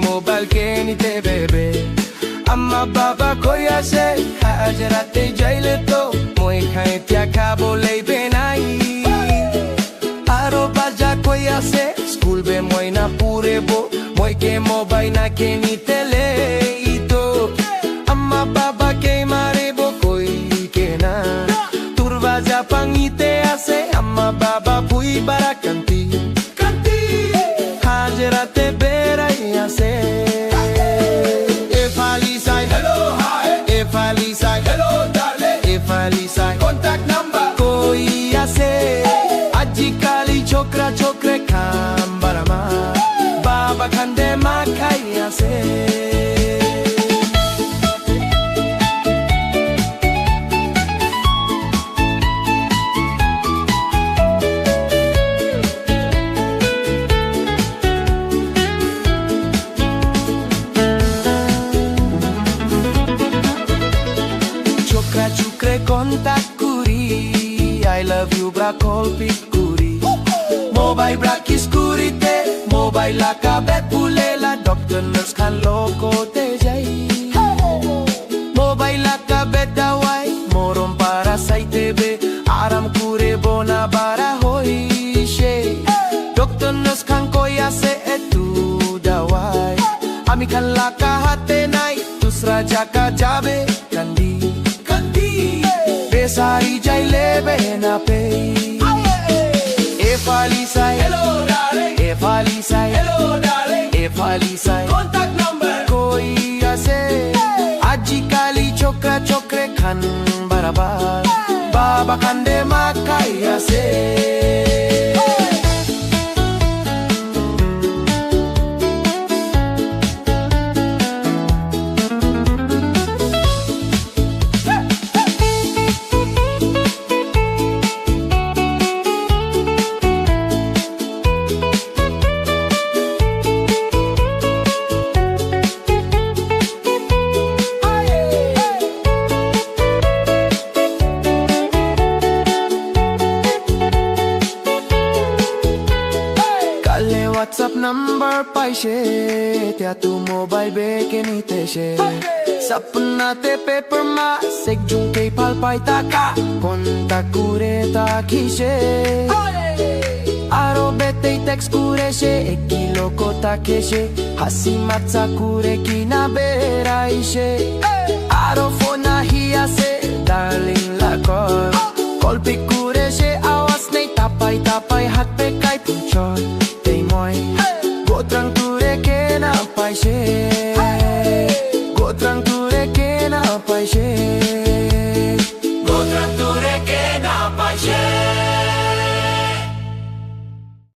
Mobile ke nite bebe amma baba koi ase hajarate jaile to moi khai tia khabo leibe nai aro baja koi ase school be moi na pure bo moi ke mobile na ke nite le ito amma baba ke mare bo koi ke na turba ja pangite ase amma baba pui barakanti hajarate berai ase contact number koi ase aji kali chokra chokre kham barama baba khande ma khai ase chokra chokre contact I love you bra call pikuri mobile bra kiskuri te mobile la ka bet pulela doctor nurse khan loko te jai mobile la ka bet dawai morom para saite be aram kure bona bara hoi she doctor nurse khan koi ase etu dawai ami khan la ka hate nai dusra jaka jabe kandi Besari jaile bena pe If Ali say hello darling If Ali say hello darling If Ali say contact number koi ase aji kali chokra chokre khan barabar baba khande ma kai ase WhatsApp number paise tia tu mobile be ke ni te she sapna te paper ma sek jung ke pal pai ta ka contact kure ta kise aro bete text kure she ekilo kota ke she hasi matsa kure kina berai she aro phone hi ase darling la call pick kure she awas nei tapai hat pe kai puchon Gotrang ture ke na paise Gotrang ture ke na paise